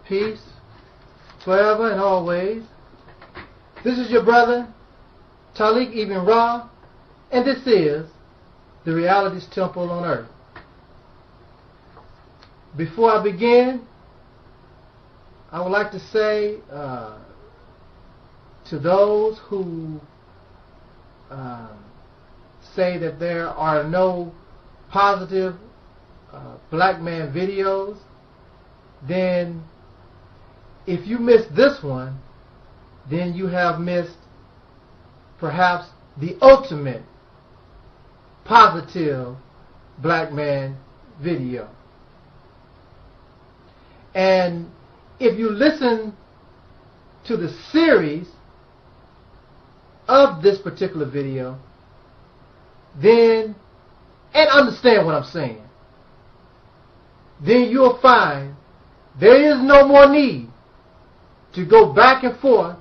peace, forever and always. This is your brother, Taalik Ibn'rad, and this is the Reality's Temple on Earth. Before I begin, I would like to say to those who say that there are no positive black man videos, then if you missed this one, then you have missed perhaps the ultimate positive black man video. And if you listen to the series of this particular video, then, and understand what I'm saying, then you'll find there is no more need to go back and forth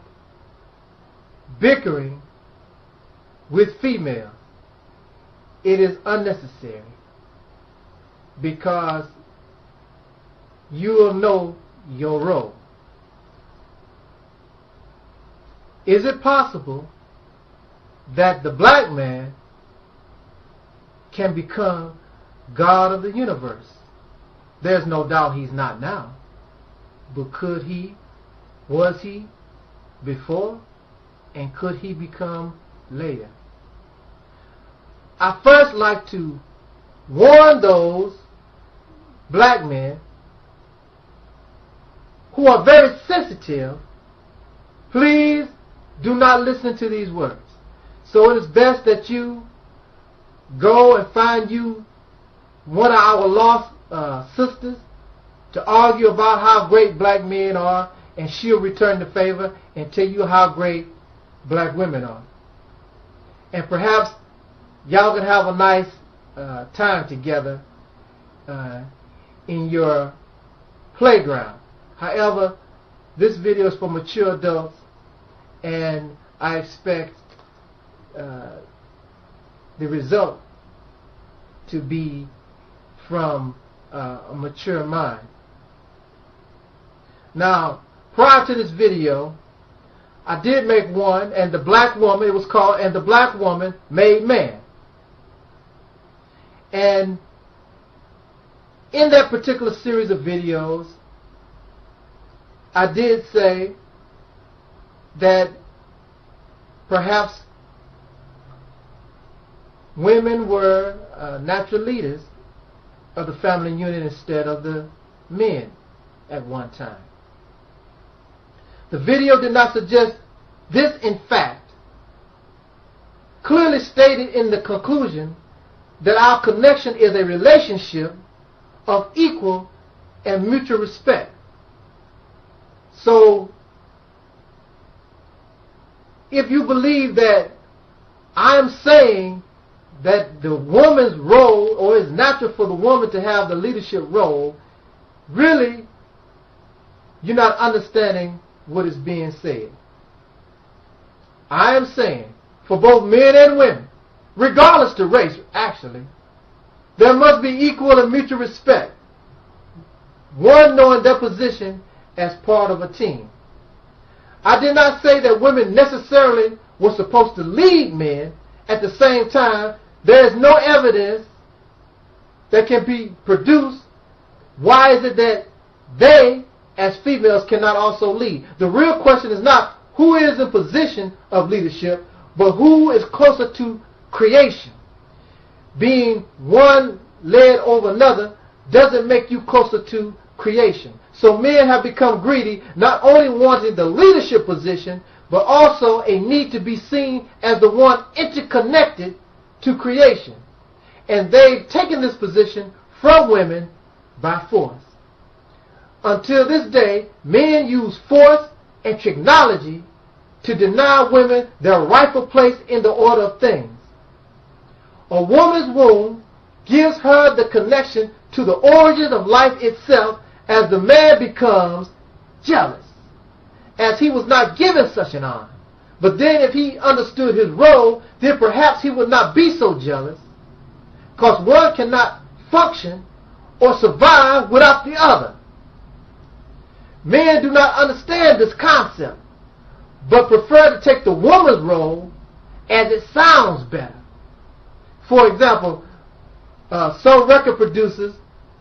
bickering with females. It is unnecessary, because you will know your role. Is it possible that the black man can become God of the universe? There's no doubt he's not now. But could he? Was he before? And could he become later? I first like to warn those black men who are very sensitive. Please do not listen to these words. So it is best that you go and find you one of our lost sisters to argue about how great black men are, and she'll return the favor and tell you how great black women are. And perhaps y'all can have a nice time together in your playground. However, this video is for mature adults, and I expect the result to be from a mature mind. Now, prior to this video, I did make one, and the black woman, it was called "And the Black Woman Made Man." And in that particular series of videos, I did say that perhaps women were natural leaders of the family unit instead of the men at one time. The video did not suggest this. In fact, clearly stated in the conclusion that our connection is a relationship of equal and mutual respect. So, if you believe that I am saying that the woman's role, or it's natural for the woman to have the leadership role, really, you're not understanding what is being said. I am saying, for both men and women, regardless of race, actually, there must be equal and mutual respect, one knowing their position as part of a team. I did not say that women necessarily were supposed to lead men. At the same time, there is no evidence that can be produced. Why is it that they, as females, cannot also lead? The real question is not who is in position of leadership, but who is closer to creation. Being one led over another doesn't make you closer to creation. So men have become greedy, not only wanting the leadership position, but also a need to be seen as the one interconnected to creation. And they've taken this position from women by force. Until this day, men use force and technology to deny women their rightful place in the order of things. A woman's womb gives her the connection to the origin of life itself, as the man becomes jealous, as he was not given such an honor. But then if he understood his role, then perhaps he would not be so jealous, because one cannot function or survive without the other. Men do not understand this concept, but prefer to take the woman's role as it sounds better. For example, some record producers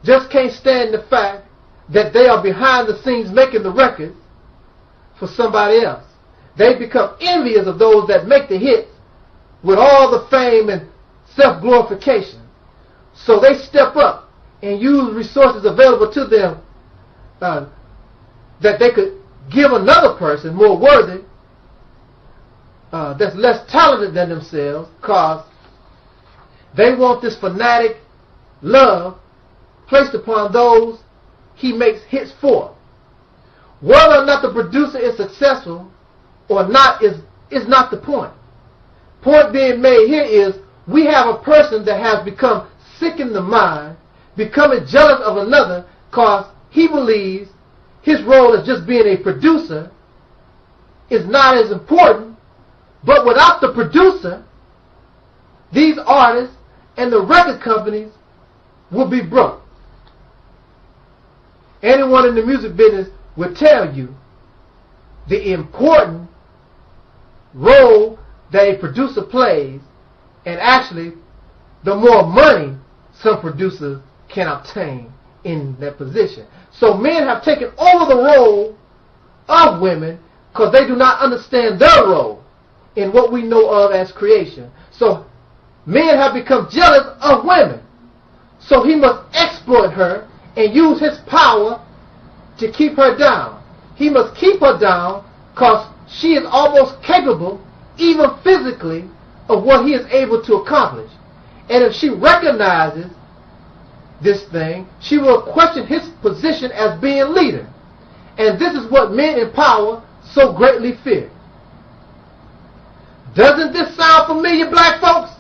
just can't stand the fact that they are behind the scenes making the records for somebody else. They become envious of those that make the hits with all the fame and self-glorification. So they step up and use resources available to them that they could give another person more worthy, that's less talented than themselves, because they want this fanatic love placed upon those he makes hits for. Whether or not the producer is successful or not is not the point. Point being made here is we have a person that has become sick in the mind, becoming jealous of another because he believes his role as just being a producer is not as important. But without the producer, these artists and the record companies will be broke. Anyone in the music business will tell you the important role that a producer plays, and actually the more money some producers can obtain in that position. So men have taken over the role of women because they do not understand their role in what we know of as creation. So men have become jealous of women. So he must exploit her and use his power to keep her down. He must keep her down because she is almost capable, even physically, of what he is able to accomplish. And if she recognizes this thing, she will question his position as being leader. And this is what men in power so greatly fear. Doesn't this sound familiar, black folks?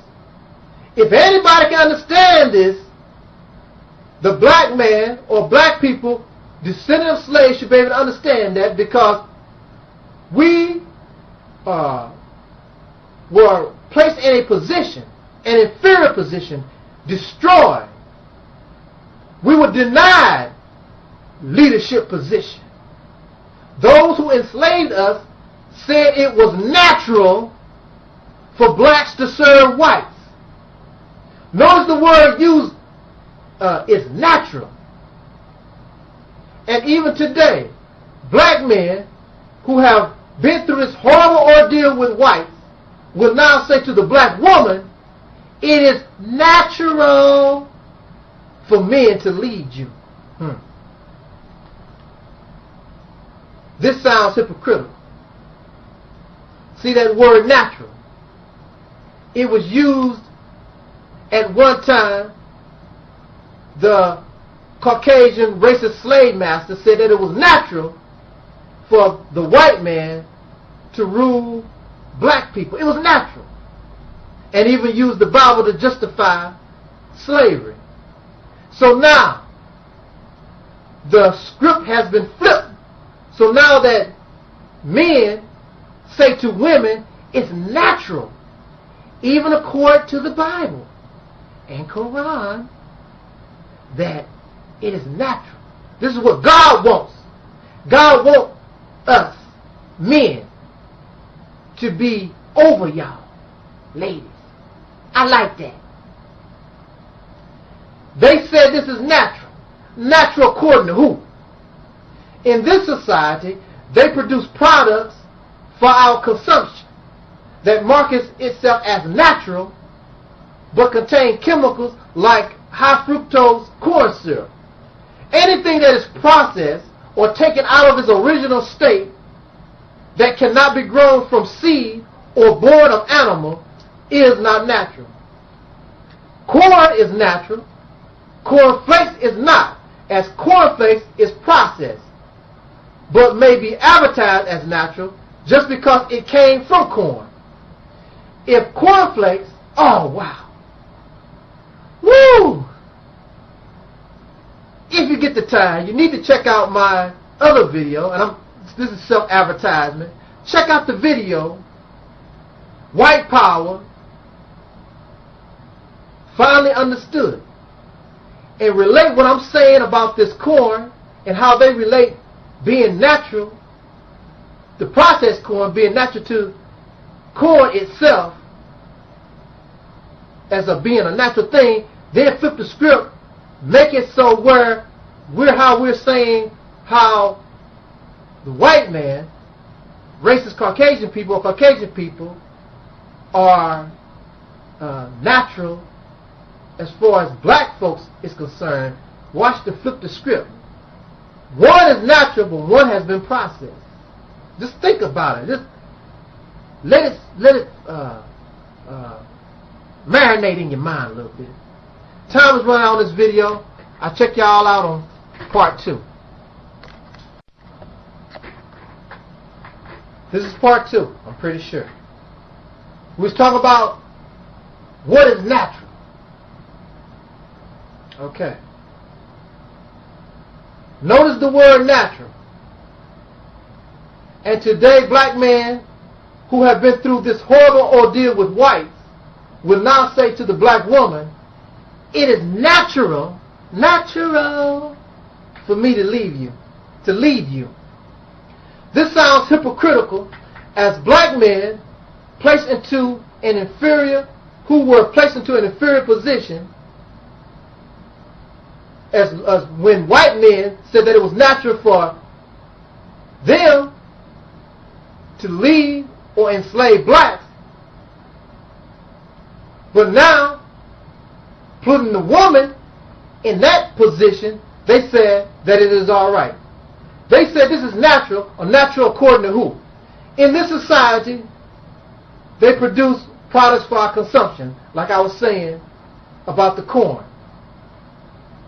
If anybody can understand this, the black man or black people, descendant of slaves, should be able to understand that, because we were placed in a position, an inferior position, destroyed. We were denied leadership position. Those who enslaved us said it was natural for blacks to serve whites. Notice the word used is natural. And even today, black men who have been through this horrible ordeal with whites will now say to the black woman, it is natural for men to lead you. This sounds hypocritical. See that word natural? It was used at one time. The Caucasian racist slave master said that it was natural for the white man to rule black people. It was natural. And even used the Bible to justify slavery. So now, the script has been flipped. So now that men say to women, it's natural, even according to the Bible and Quran, that it is natural. This is what God wants. God wants us, men, to be over y'all, ladies. I like that. They said this is natural. Natural according to who? In this society, they produce products for our consumption that markets itself as natural, but contain chemicals like high fructose corn syrup. Anything that is processed or taken out of its original state that cannot be grown from seed or born of animal is not natural. Corn is natural. Corn flakes is not, as corn flakes is processed, but may be advertised as natural just because it came from corn. If corn flakes, oh wow, woo! If you get the time, you need to check out my other video, and this is self-advertisement. Check out the video, White Power Finally Understood, and relate what I'm saying about this corn and how they relate being natural, the processed corn being natural to corn itself as being a natural thing, then flip the script, make it so where we're saying how the white man, racist Caucasian people, or Caucasian people are natural as far as black folks is concerned. Watch the flip the script. One is natural, but one has been processed. Just think about it. Just let it marinate in your mind a little bit. Time is running out on this video. I'll check y'all out on part 2. This is part 2, I'm pretty sure. We was talking about what is natural. Okay. Notice the word natural. And today, black men who have been through this horrible ordeal with whites will now say to the black woman, it is natural for me to leave you. This sounds hypocritical, as black men placed into an inferior, who were placed into an inferior position, as when white men said that it was natural for them to leave or enslave blacks. But now, putting the woman in that position, they said that it is all right. They said this is natural, or natural according to who? In this society, they produce products for our consumption, like I was saying about the corn,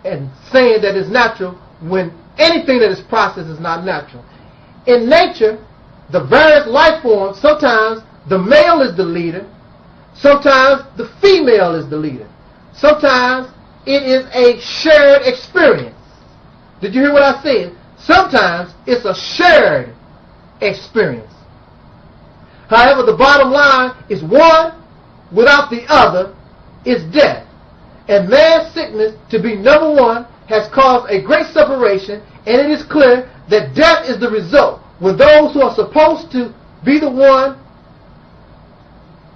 and saying that it's natural when anything that is processed is not natural. In nature, the various life forms, sometimes the male is the leader, sometimes the female is the leader, sometimes it is a shared experience. Did you hear what I said? Sometimes it's a shared experience. However, the bottom line is one without the other is death. And man's sickness, to be number one, has caused a great separation, and it is clear that death is the result when those who are supposed to be the one,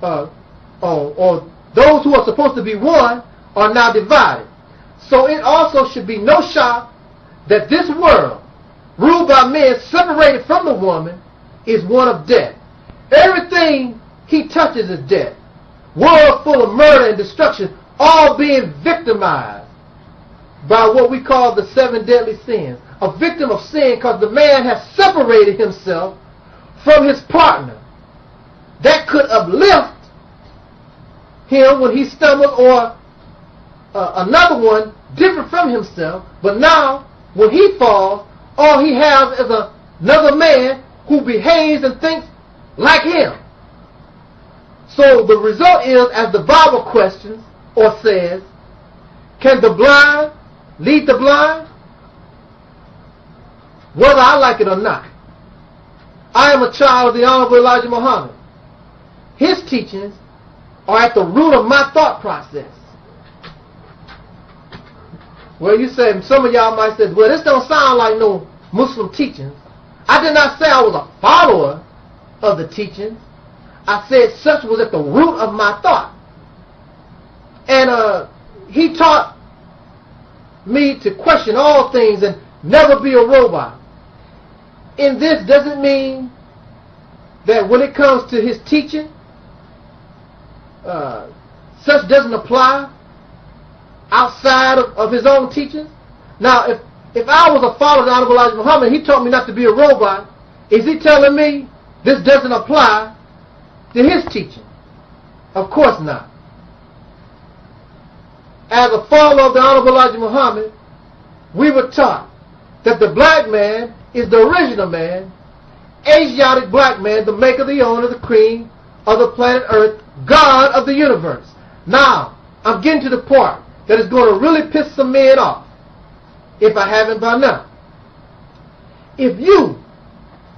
or those who are supposed to be one, are now divided. So it also should be no shock that this world, ruled by men separated from the woman, is one of death. Everything he touches is death. World full of murder and destruction, all being victimized by what we call the 7 deadly sins. A victim of sin because the man has separated himself from his partner. That could uplift him when he stumbles, or another one different from himself, but now when he falls, all he has is another man who behaves and thinks like him. So the result is, as the Bible questions or says, can the blind lead the blind? Whether I like it or not. I am a child of the Honorable Elijah Muhammad. His teachings are at the root of my thought process. Well, you say, some of y'all might say, well, this don't sound like no Muslim teachings. I did not say I was a follower of the teachings. I said such was at the root of my thought. And he taught me to question all things and never be a robot. And this doesn't mean that when it comes to his teaching, such doesn't apply outside of his own teachings. Now, if I was a follower of the Honorable Elijah Muhammad, he taught me not to be a robot, is he telling me this doesn't apply to his teaching? Of course not. As a follower of the Honorable Elijah Muhammad, we were taught that the black man is the original man, Asiatic black man, the maker, the owner, the cream of the planet Earth, God of the universe. Now, I'm getting to the part that is going to really piss some men off, if I haven't by now. If you,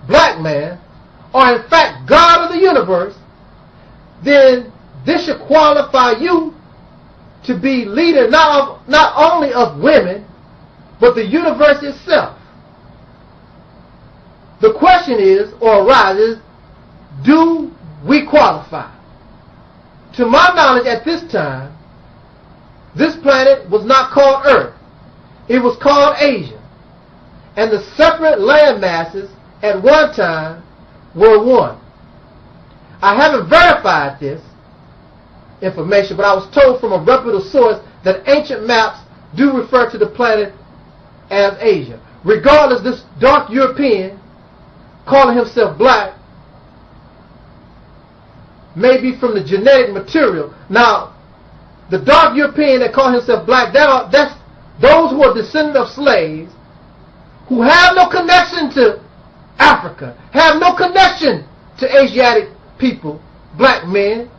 black man, are in fact God of the universe, then this should qualify you to be leader not only of women, but the universe itself. The question is, or arises, do we qualify? To my knowledge at this time, this planet was not called Earth. It was called Asia. And the separate land masses at one time were one. I haven't verified this information, but I was told from a reputable source that ancient maps do refer to the planet as Asia. Regardless, this dark European calling himself black may be from the genetic material. Now, the dark European that call himself black, that's those who are descendants of slaves who have no connection to Africa, have no connection to Asiatic people, black men,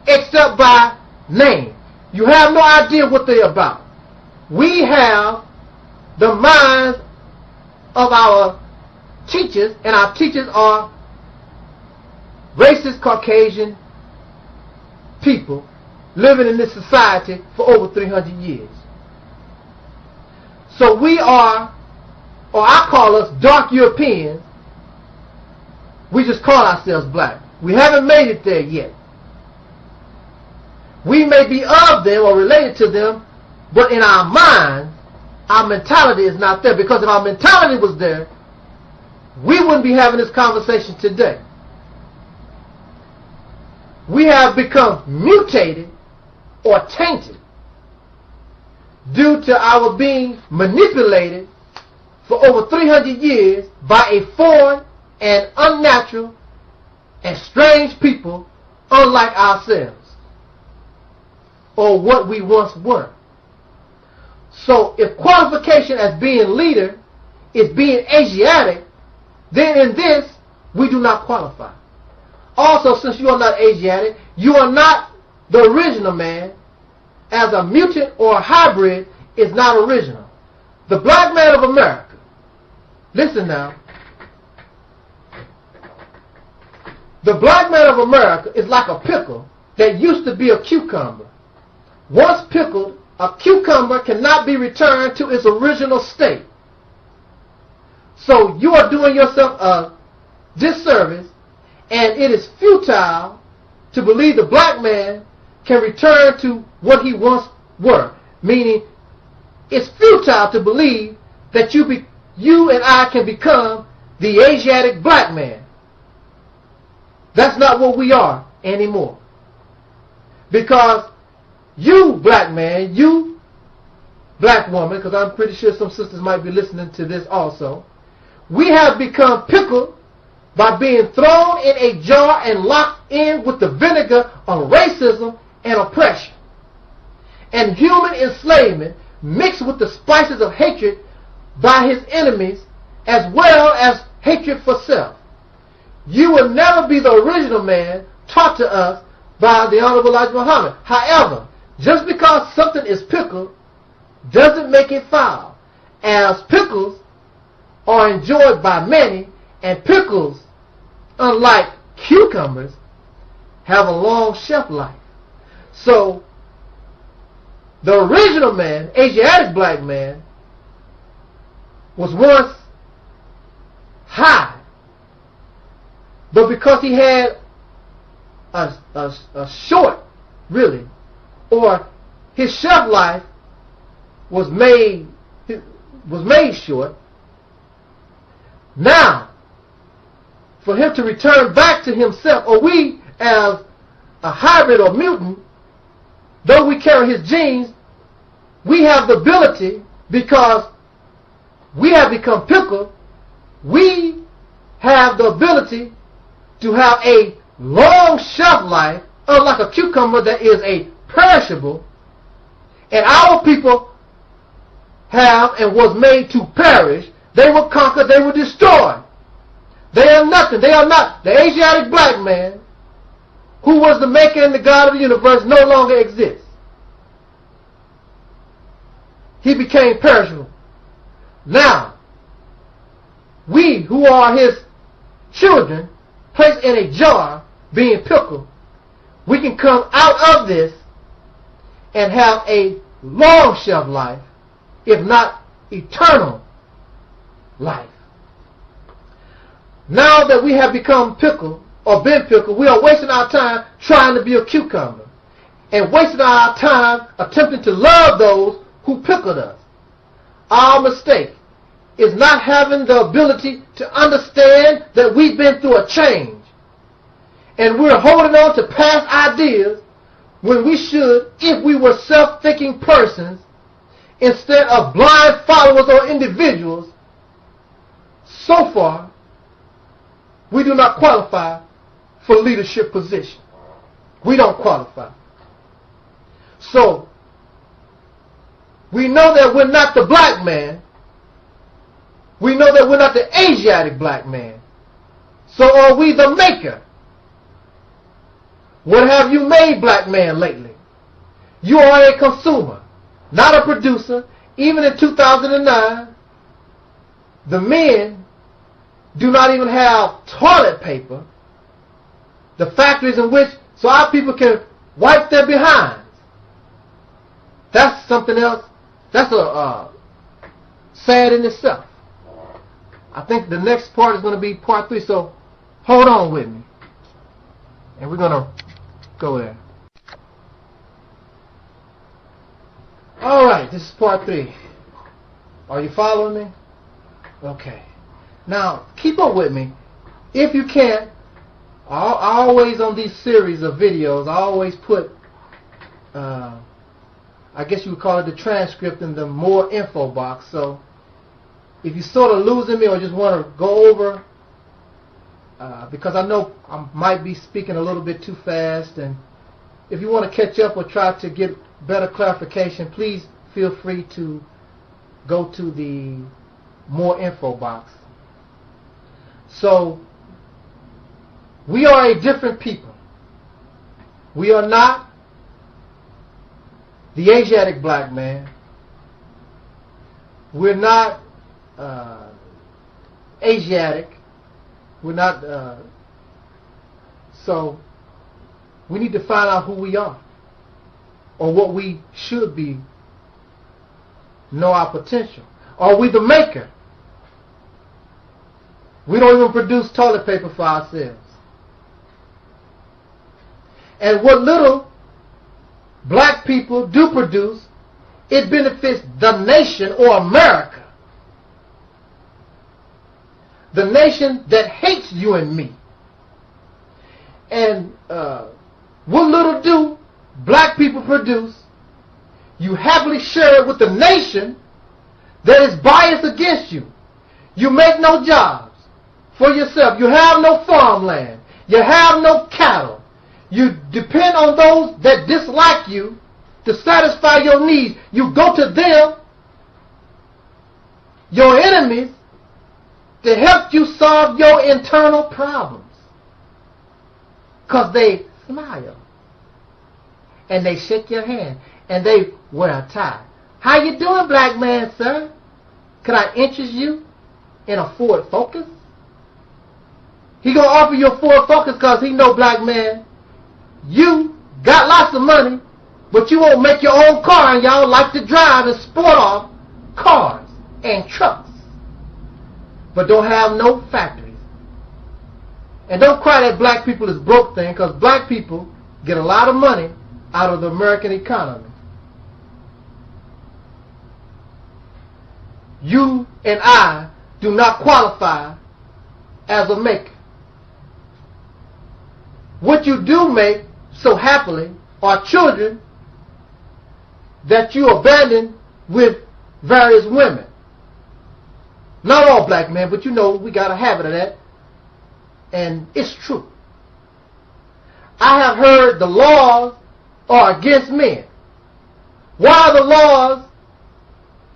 except by name. You have no idea what they're about. We have the minds of our teachers, and our teachers are racist Caucasian people living in this society for over 300 years. So we are, or I call us dark Europeans. We just call ourselves black. We haven't made it there yet. We may be of them or related to them, but in our minds, our mentality is not there. Because if our mentality was there, we wouldn't be having this conversation today. We have become mutated or tainted due to our being manipulated for over 300 years by a foreign and unnatural and strange people unlike ourselves, or what we once were. So if qualification as being leader is being Asiatic, then in this we do not qualify. Also, since you are not Asiatic, you are not the original man, as a mutant or a hybrid is not original. The black man of America, listen now, the black man of America is like a pickle that used to be a cucumber. Once pickled, a cucumber cannot be returned to its original state. So you are doing yourself a disservice, and it is futile to believe the black man can return to what he once were. Meaning, it's futile to believe that you and I can become the Asiatic black man. That's not what we are anymore. Because you, black man, you, black woman, because I'm pretty sure some sisters might be listening to this also, we have become pickled by being thrown in a jar and locked in with the vinegar of racism and oppression and human enslavement mixed with the spices of hatred by his enemies, as well as hatred for self. You will never be the original man taught to us by the Honorable Elijah Muhammad. However, just because something is pickled doesn't make it foul, as pickles are enjoyed by many, and pickles, unlike cucumbers, have a long shelf life. So, the original man, Asiatic black man, was once high, but because he had a short, really, or his shelf life was made short. Now, for him to return back to himself, or we as a hybrid or mutant, though we carry his genes, we have the ability, because we have become pickled, we have the ability to have a long shelf life, unlike a cucumber that is a perishable, and our people have and was made to perish. They were conquered, they were destroyed. They are nothing. They are not. The Asiatic black man, who was the maker and the God of the universe, no longer exists. He became perishable. Now, we who are his children, placed in a jar, being pickled, we can come out of this and have a long shelf life, if not eternal life. now that we have become pickled or been pickled, we are wasting our time trying to be a cucumber and wasting our time attempting to love those who pickled us. Our mistake is not having the ability to understand that we've been through a change and we're holding on to past ideas when we should, if we were self-thinking persons, instead of blind followers or individuals. So far, we do not qualify for leadership position. We don't qualify. So, we know that we're not the black man. We know that we're not the Asiatic black man. So are we the maker? What have you made, black man, lately? You are a consumer, not a producer. Even in 2009, the men do not even have toilet paper. The factories in which, so our people can wipe their behinds. That's something else. That's sad in itself. I think the next part is going to be part 3, so hold on with me. And we're going to go there. All right, this is part 3. Are you following me? Okay. Now, keep up with me. If you can't, I always on these series of videos, I always put, I guess you would call it the transcript in the more info box. So if you're sort of losing me or just want to go over, because I know I might be speaking a little bit too fast, and if you want to catch up or try to get better clarification, please feel free to go to the more info box. So we are a different people. We are not the Asiatic black man. We're not Asiatic. We're not. So we need to find out who we are, or what we should be. Know our potential. Are we the maker? We don't even produce toilet paper for ourselves. And what little black people do produce, it benefits the nation or America. The nation that hates you and me. And what little do black people produce, you happily share it with the nation that is biased against you. You make no jobs for yourself. You have no farmland. You have no cattle. You depend on those that dislike you to satisfy your needs. You go to them, your enemies, to help you solve your internal problems. Because they smile. And they shake your hand. And they wear a tie. How you doing, black man, sir? Could I interest you in a Ford Focus? He gonna offer you a Ford Focus because he know, black man, you got lots of money, but you won't make your own car, and y'all like to drive and sport off cars and trucks, but don't have no factories. And don't cry that black people is broke thing, because black people get a lot of money out of the American economy. You and I do not qualify as a maker. What you do make so happily are children that you abandon with various women. Not all black men, but you know we got a habit of that. And it's true. I have heard the laws are against men. Why are the laws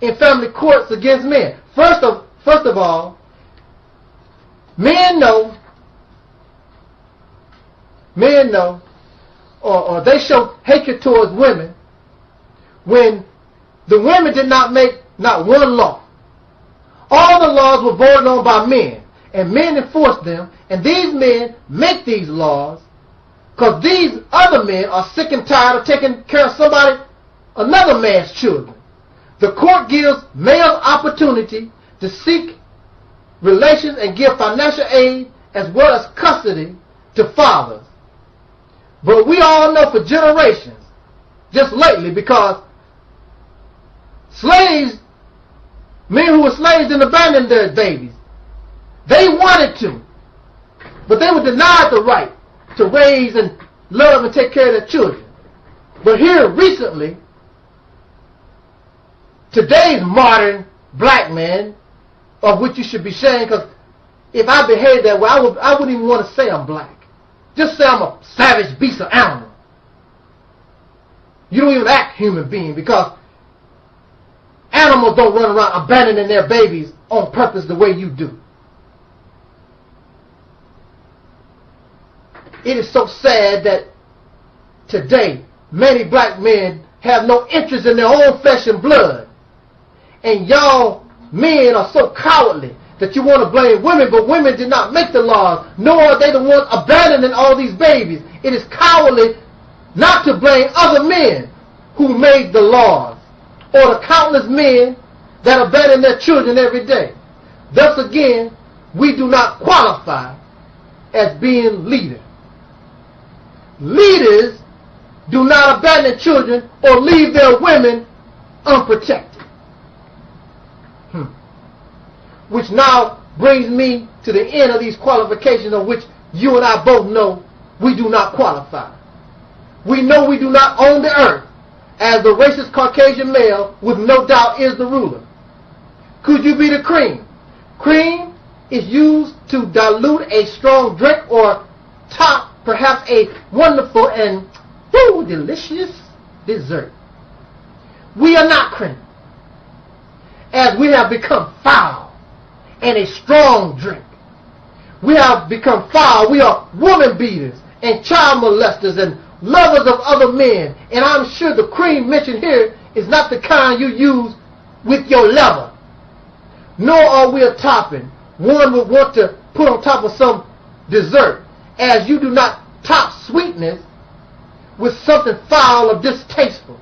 in family courts against men? First of all, men know, or they show hatred towards women when the women did not make not one law. All the laws were voted on by men, and men enforced them, and these men make these laws because these other men are sick and tired of taking care of another man's children. The court gives males opportunity to seek relations and give financial aid as well as custody to fathers. But we all know for generations, just lately, because slaves, men who were slaves and abandoned their babies, they wanted to, but they were denied the right to raise and love and take care of their children. But here recently, today's modern black man, of which you should be ashamed, because if I behaved that way, I wouldn't even want to say I'm black. Just say I'm a savage beast or animal. You don't even act human being, because animals don't run around abandoning their babies on purpose the way you do. It is so sad that today many black men have no interest in their own flesh and blood. And y'all men are so cowardly that you want to blame women, but women did not make the laws, nor are they the ones abandoning all these babies. It is cowardly not to blame other men who made the laws, or the countless men that abandon their children every day. Thus again, we do not qualify as being leaders. Leaders do not abandon children or leave their women unprotected. Which now brings me to the end of these qualifications, of which you and I both know we do not qualify. We know we do not own the earth, as the racist Caucasian male with no doubt is the ruler. Could you be the cream? Cream is used to dilute a strong drink or top perhaps a wonderful and delicious dessert. We are not cream, as we have become foul and a strong drink. We have become foul. We are woman beaters and child molesters and lovers of other men. And I'm sure the cream mentioned here is not the kind you use with your lover. Nor are we a topping one would want to put on top of some dessert, as you do not top sweetness with something foul or distasteful.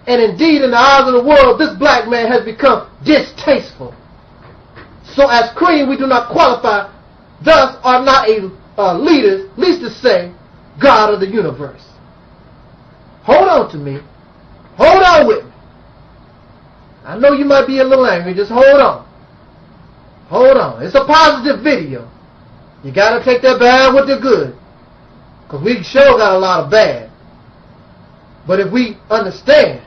And indeed, in the eyes of the world, this black man has become distasteful. So as cream, we do not qualify, thus are not leaders, least to say, God of the universe. Hold on to me. Hold on with me. I know you might be a little angry. Just hold on. Hold on. It's a positive video. You got to take that bad with the good, because we sure got a lot of bad. But if we understand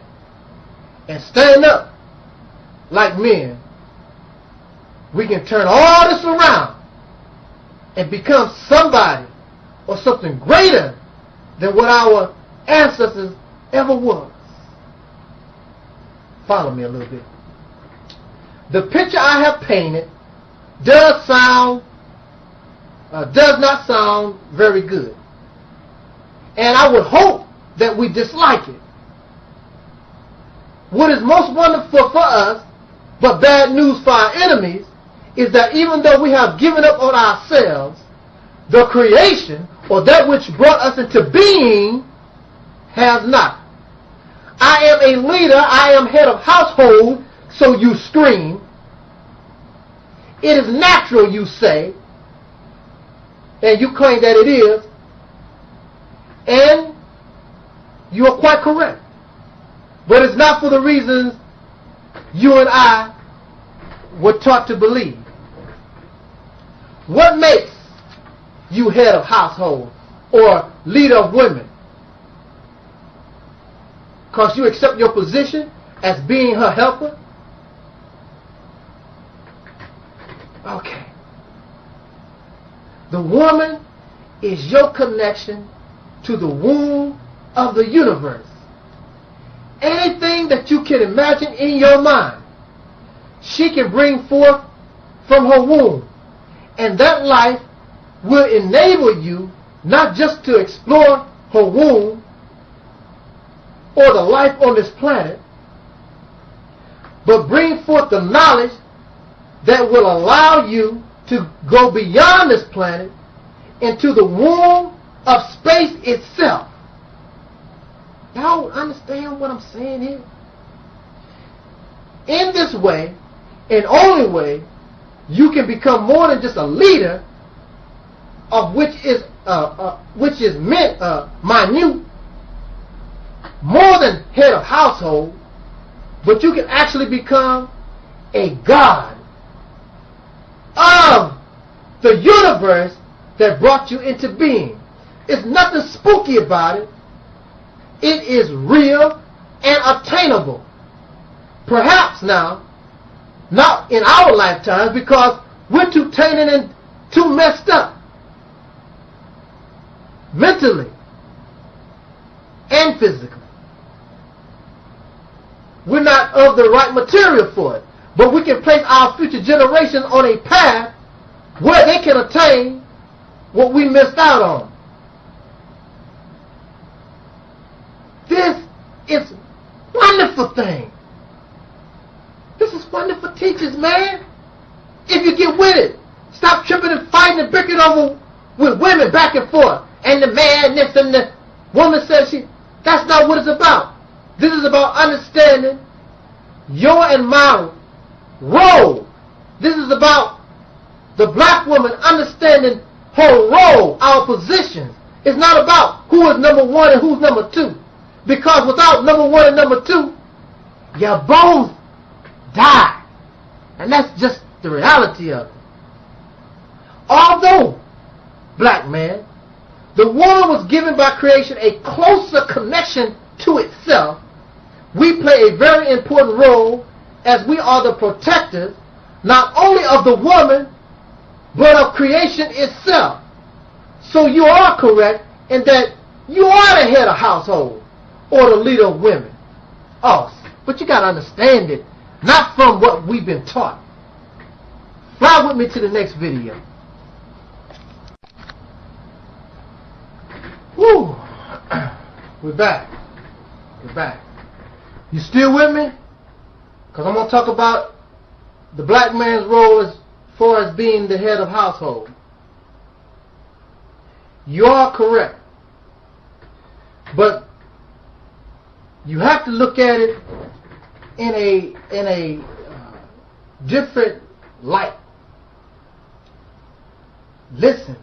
and stand up like men, we can turn all this around and become somebody or something greater than what our ancestors ever was. Follow me a little bit. The picture I have painted does not sound very good. And I would hope that we dislike it. What is most wonderful for us, but bad news for our enemies, is that even though we have given up on ourselves, the creation, or that which brought us into being, has not. I am a leader, I am head of household, so you scream. It is natural, you say, and you claim that it is, and you are quite correct. But it's not for the reasons you and I were taught to believe. What makes you head of household or leader of women? Because you accept your position as being her helper? Okay. The woman is your connection to the womb of the universe. Anything that you can imagine in your mind, she can bring forth from her womb. And that life will enable you not just to explore her womb or the life on this planet, but bring forth the knowledge that will allow you to go beyond this planet into the womb of space itself. Y'all understand what I'm saying here? In this way, and only way, you can become more than just a leader, of which is minute, more than head of household, but you can actually become a god of the universe that brought you into being. It's nothing spooky about it. It is real and attainable. Perhaps now, not in our lifetimes, because we're too tainted and too messed up mentally and physically. We're not of the right material for it. But we can place our future generations on a path where they can attain what we missed out on. This is wonderful thing. This is wonderful teachers, man. If you get with it, stop tripping and fighting and bickering over with women back and forth. And the man this and the woman says she. That's not what it's about. This is about understanding your and my role. This is about the black woman understanding her role, our positions. It's not about who is number one and who's number two. Because without number one and number two, you both die. And that's just the reality of it. Although, black man, the woman was given by creation a closer connection to itself, we play a very important role as we are the protectors, not only of the woman, but of creation itself. So you are correct in that you are the head of household or the leader of women. Oh, but you got to understand it, not from what we've been taught. Fly with me to the next video. Woo! We're back. We're back. You still with me? Because I'm going to talk about the black man's role as far as being the head of household. You are correct. But you have to look at it in a different light. Listen.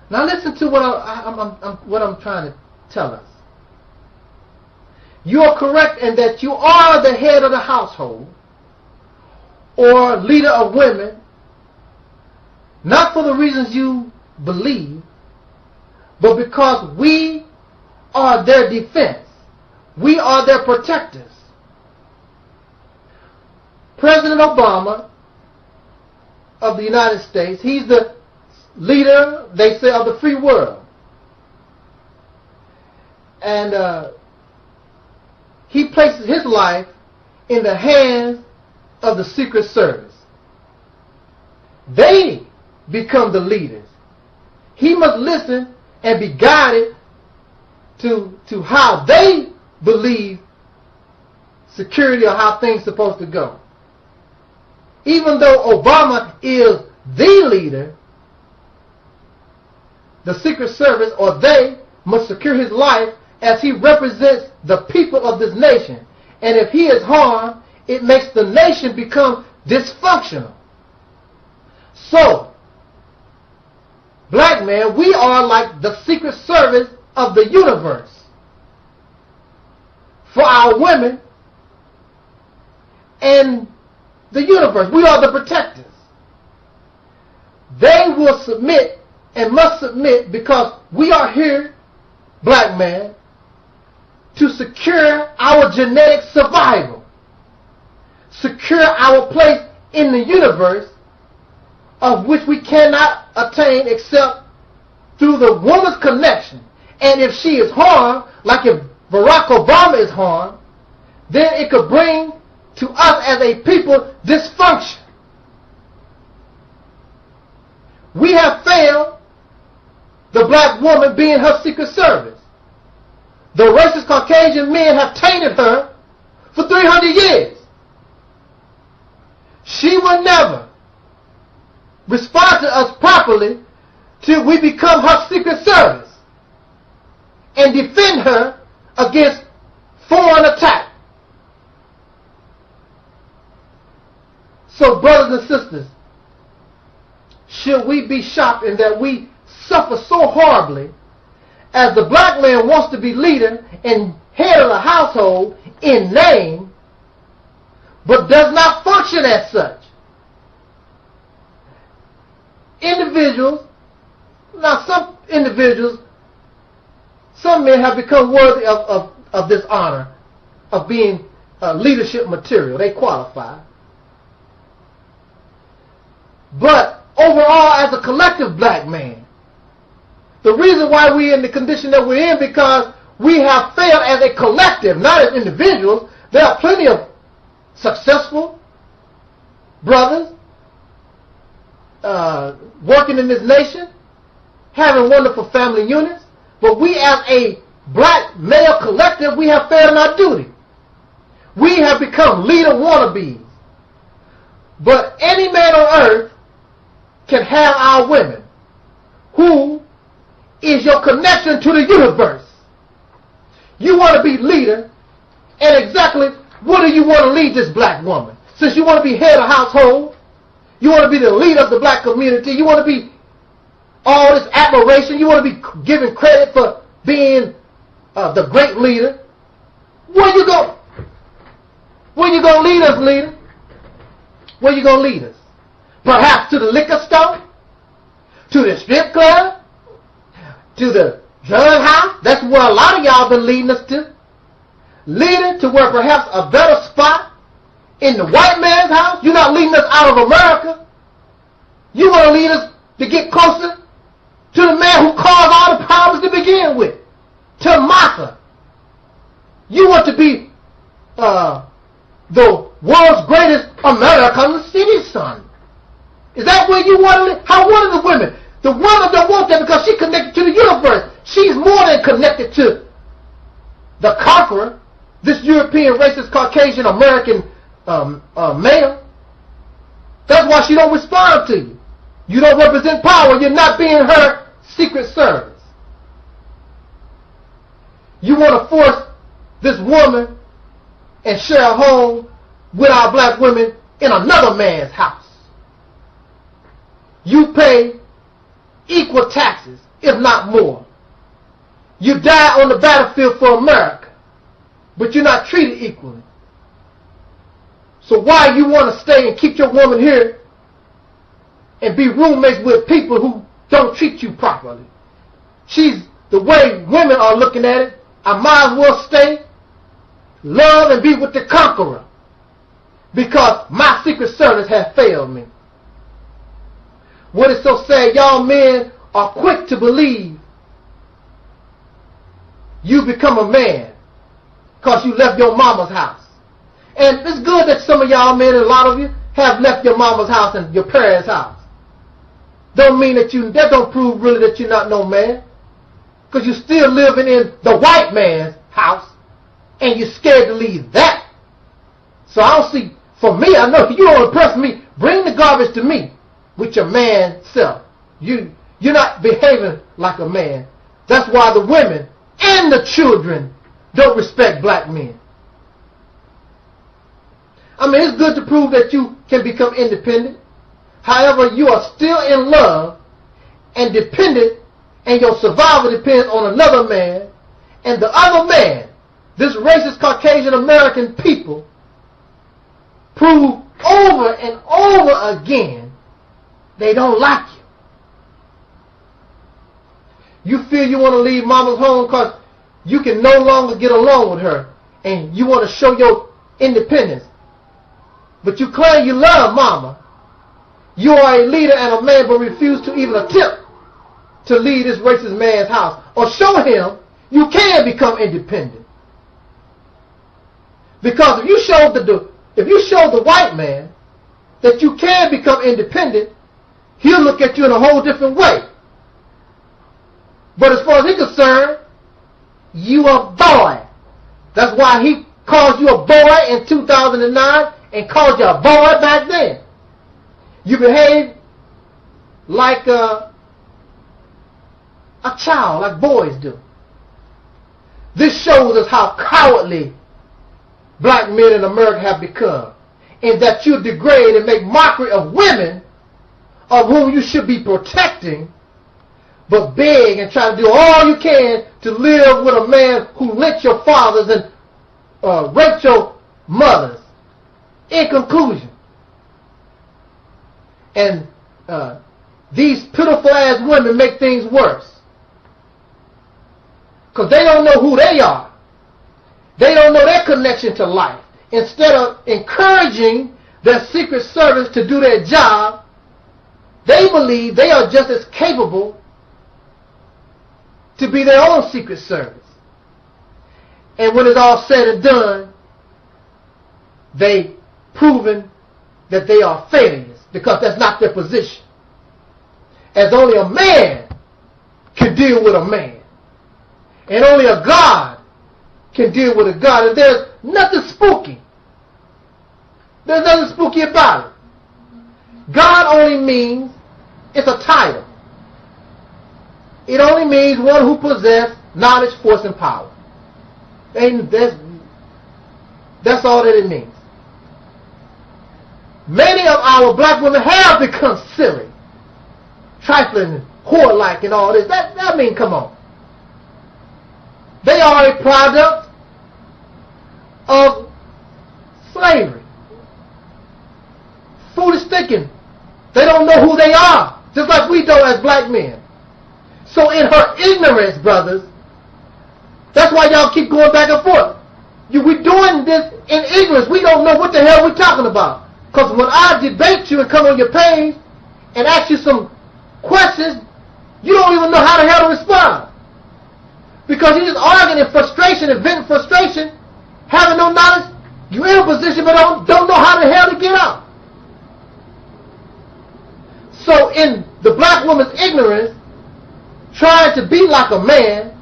Now listen to what I'm trying to tell us. You are correct in that you are the head of the household or leader of women, not for the reasons you believe, but because we are their defense. We are their protectors. President Obama of the United States, he's the leader, they say, of the free world. And he places his life in the hands of the Secret Service. They become the leaders. He must listen and be guided to how they believe security or how things are supposed to go. Even though Obama is the leader, the Secret Service, or they, must secure his life as he represents the people of this nation. And if he is harmed, it makes the nation become dysfunctional. So, black man, we are like the Secret Service of the universe. For our women and the universe, we are the protectors. They will submit and must submit because we are here, black man, to secure our genetic survival, secure our place in the universe, of which we cannot attain except through the woman's connection. And if she is harmed, like if Barack Obama is harmed, then it could bring to us as a people dysfunction. We have failed the black woman being her Secret Service. The racist Caucasian men have tainted her for 300 years. She will never respond to us properly till we become her Secret Service and defend her against foreign attack. So brothers and sisters, should we be shocked in that we suffer so horribly as the black man wants to be leader and head of the household in name, but does not function as such. Individuals, now some individuals, some men have become worthy of this honor of being leadership material. They qualify. But overall, as a collective black man, the reason why we're in the condition that we're in because we have failed as a collective, not as individuals. There are plenty of successful brothers working in this nation, having wonderful family units, but we as a black male collective, we have failed in our duty. We have become leader wannabes. But any man on earth can have our women. Who is your connection to the universe? You want to be leader, and exactly what do you want to lead this black woman? Since you want to be head of household, you want to be the leader of the black community, you want to be all this admiration, you want to be given credit for being the great leader. Where you go? Where you going to lead us, leader? Where you going to lead us? Perhaps to the liquor store? To the strip club? To the drug house? That's where a lot of y'all been leading us to. Leading to where perhaps a better spot in the white man's house? You're not leading us out of America. You want to lead us to get closer to the man who caused all the problems to begin with. To Micah. You want to be the world's greatest American citizen. Is that where you want to live? How one of the women? The woman don't want that because she's connected to the universe. She's more than connected to the conqueror, this European racist Caucasian American male. That's why she don't respond to you. You don't represent power. You're not being her secret service. You want to force this woman and share a home with our black women in another man's house. You pay equal taxes, if not more. You die on the battlefield for America, but you're not treated equally. So why you want to stay and keep your woman here and be roommates with people who don't treat you properly? She's the way women are looking at it. I might as well stay, love, and be with the conqueror because my secret service has failed me. What is so sad, y'all men are quick to believe you become a man because you left your mama's house. And it's good that some of y'all men, and a lot of you, have left your mama's house and your parents' house. Don't mean that that don't prove really that you're not no man. Because you're still living in the white man's house and you're scared to leave that. So I don't see, for me, I know if you don't impress me, bring the garbage to me with your man self. You're not behaving like a man. That's why the women and the children don't respect black men. I mean, it's good to prove that you can become independent. However, you are still in love and dependent, and your survival depends on another man, and the other man, this racist Caucasian American people, prove over and over again they don't like you. You feel you want to leave mama's home because you can no longer get along with her, and you want to show your independence. But you claim you love mama. You are a leader and a man, but refuse to even attempt to lead this racist man's house or show him you can become independent. Because if you show the white man that you can become independent, he'll look at you in a whole different way. But as far as he's concerned, you a boy. That's why he called you a boy in 2009 and called you a boy back then. You behave like a child, like boys do. This shows us how cowardly black men in America have become, in that you degrade and make mockery of women of whom you should be protecting, but beg and try to do all you can to live with a man who lynched your fathers and raped your mothers. In conclusion, and these pitiful ass women make things worse because they don't know who they are. They don't know their connection to life. Instead of encouraging their Secret Service to do their job, they believe they are just as capable to be their own Secret Service. And when it's all said and done, they proven that they are failures because that's not their position. As only a man can deal with a man. And only a God can deal with a God. And there's nothing spooky. There's nothing spooky about it. God only means, it's a title. It only means one who possesses knowledge, force, and power. And that's all that it means. Many of our black women have become silly, trifling, whore-like, and all this. That mean, come on. They are a product of slavery. Foolish thinking. They don't know who they are, just like we don't as black men. So in her ignorance, brothers, that's why y'all keep going back and forth. We're doing this in ignorance. We don't know what the hell we're talking about. Because when I debate you and come on your page and ask you some questions, you don't even know how the hell to respond. Because you're just arguing in frustration and venting frustration, having no knowledge. You're in a position but don't know how the hell to get out. So in the black woman's ignorance, trying to be like a man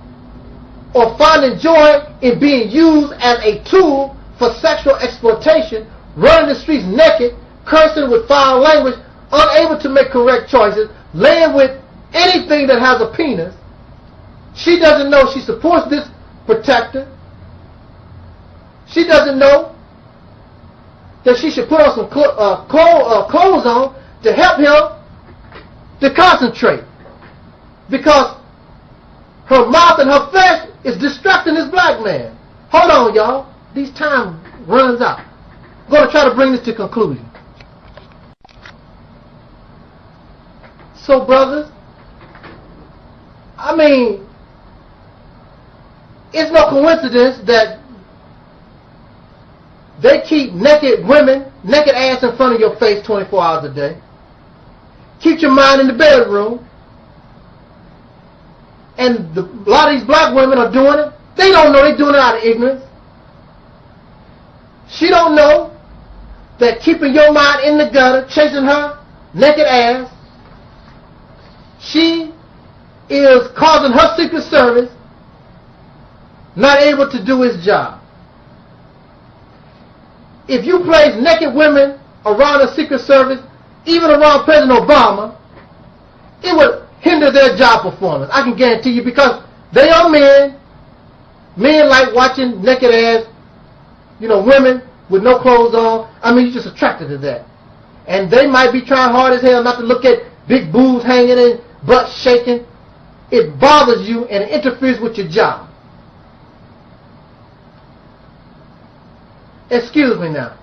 or finding joy in being used as a tool for sexual exploitation, running the streets naked, cursing with foul language, unable to make correct choices, laying with anything that has a penis. She doesn't know she supports this protector. She doesn't know that she should put on some clothes on to help him to concentrate. Because her mouth and her flesh is distracting this black man. Hold on, y'all. These time runs out. I'm going to try to bring this to conclusion. So, brothers, I mean, it's no coincidence that they keep naked women, naked ass in front of your face 24 hours a day. Keep your mind in the bedroom. And a lot of these black women are doing it. They don't know they're doing it out of ignorance. She don't know that keeping your mind in the gutter, chasing her naked ass, she is causing her Secret Service not able to do its job. If you place naked women around the Secret Service, even around President Obama, it would hinder their job performance. I can guarantee you, because they are men. Men like watching naked ass, women with no clothes on. I mean, you're just attracted to that. And they might be trying hard as hell not to look at big boobs hanging and butts shaking. It bothers you and it interferes with your job. Excuse me now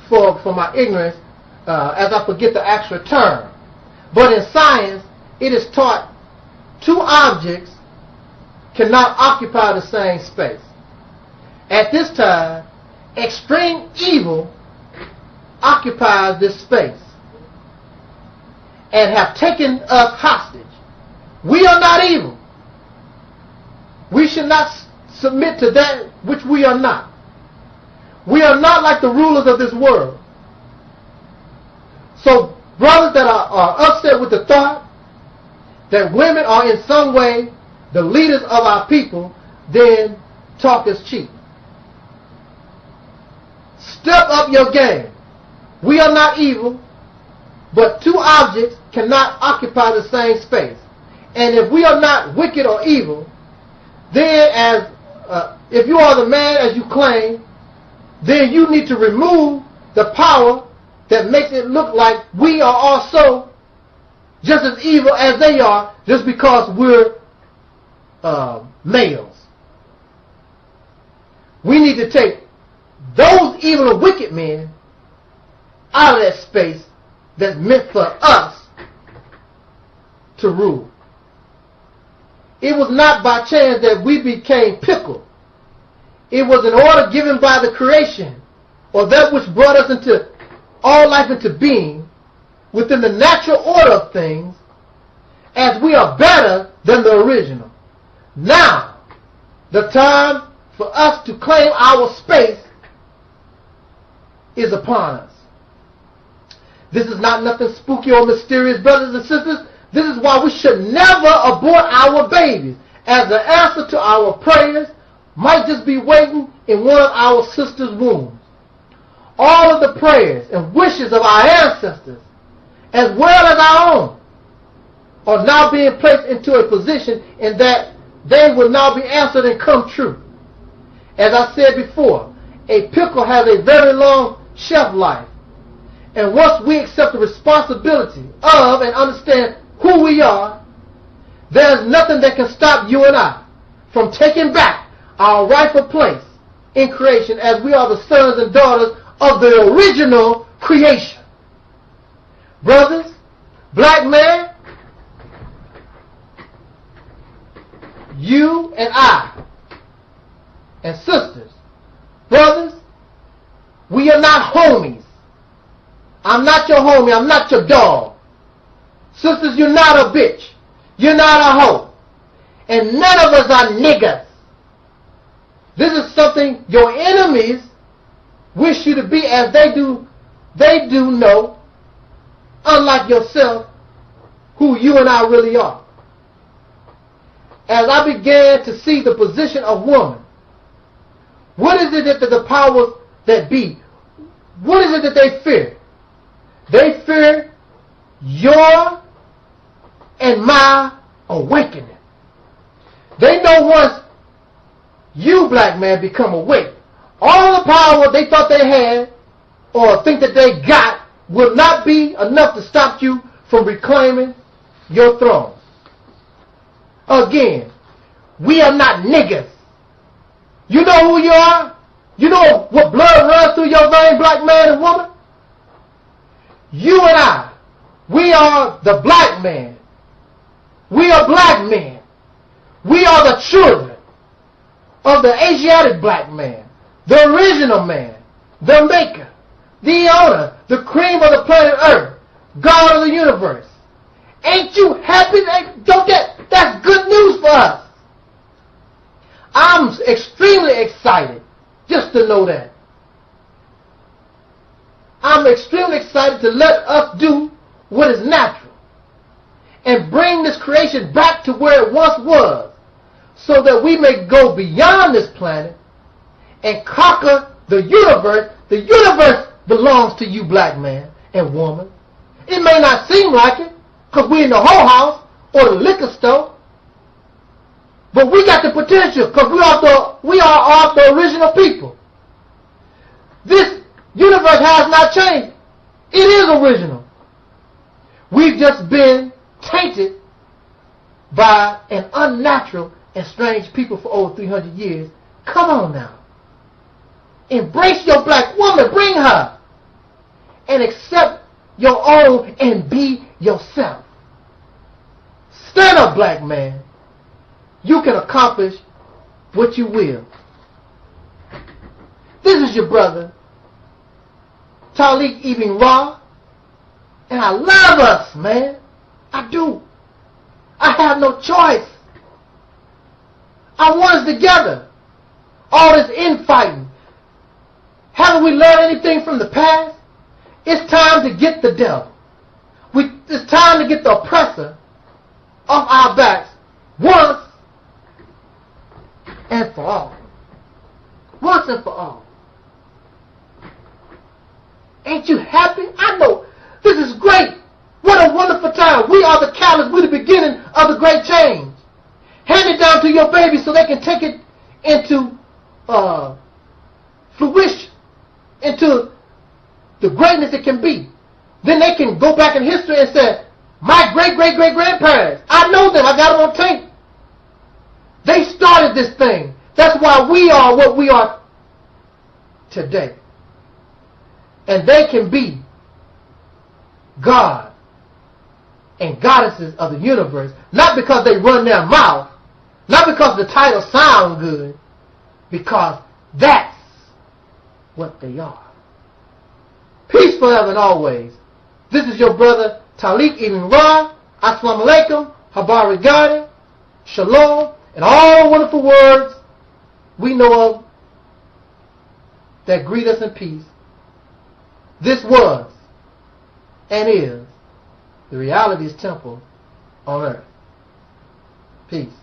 for my ignorance as I forget the actual term. But in science, it is taught two objects cannot occupy the same space. At this time, extreme evil occupies this space and have taken us hostage. We are not evil. We should not submit to that which we are not. We are not like the rulers of this world. So, brothers that are upset with the thought that women are in some way the leaders of our people, then talk is cheap. Step up your game. We are not evil, but two objects cannot occupy the same space. And if we are not wicked or evil, then if you are the man as you claim, then you need to remove the power that makes it look like we are also just as evil as they are just because we're males. We need to take those evil and wicked men out of that space that's meant for us to rule. It was not by chance that we became pickled. It was an order given by the creation, or that which brought us into all life into being within the natural order of things, as we are better than the original. Now, the time for us to claim our space is upon us. This is not nothing spooky or mysterious, brothers and sisters. This is why we should never abort our babies, as the answer to our prayers might just be waiting in one of our sisters' wombs. All of the prayers and wishes of our ancestors, as well as our own, are now being placed into a position in that they will now be answered and come true. As I said before, a pickle has a very long shelf life. And once we accept the responsibility of and understand who we are, there's nothing that can stop you and I from taking back our rightful place in creation, as we are the sons and daughters of the original creation. Brothers, black man, you and I, and sisters, brothers, we are not homies. I'm not your homie. I'm not your dog. Sisters, you're not a bitch. You're not a hoe. And none of us are niggas. This is something your enemies wish you to be, as they do know, unlike yourself, who you and I really are. As I began to see the position of woman, what is it that the powers that be, what is it that they fear? They fear your and my awakening. They know once you, black man, become awake, all the power they thought they had or think that they got will not be enough to stop you from reclaiming your throne. Again, we are not niggas. You know who you are? You know what blood runs through your vein, black man and woman? You and I, we are the black man. We are black men. We are the children of the Asiatic black man, the original man, the maker, the owner, the cream of the planet Earth, God of the universe. Ain't you happy? That's good news for us. I'm extremely excited just to know that. I'm extremely excited to let us do what is natural and bring this creation back to where it once was, so that we may go beyond this planet and conquer the universe. The universe belongs to you, black man and woman. It may not seem like it, because we're in the whole house or the liquor store, but we got the potential, because we are the original people. This universe has not changed. It is original. We've just been tainted by an unnatural and strange people for over 300 years. Come on now. Embrace your black woman. Bring her. And accept your own and be yourself. Stand up, black man. You can accomplish what you will. This is your brother, Taalik Ibn'rad, and I love us, man. I do. I have no choice. I want us together. All this infighting. Haven't we learned anything from the past? It's time to get the devil. It's time to get the oppressor off our backs once and for all. Once and for all. Ain't you happy? I know. This is great. What a wonderful time. We are the catalyst. We're the beginning of the great change. Hand it down to your baby so they can take it into fruition, into the greatness it can be. Then they can go back in history and say, my great-great-great-grandparents, I know them, I got them on tape. They started this thing. That's why we are what we are today. And they can be God and goddesses of the universe, not because they run their mouth, not because the title sounds good, because that's what they are. Peace forever and always. This is your brother Taalik Ibn'rad. Assalamu alaikum, Habar Regarding, Shalom, and all wonderful words we know of that greet us in peace. This was and is the Reality's temple on earth. Peace.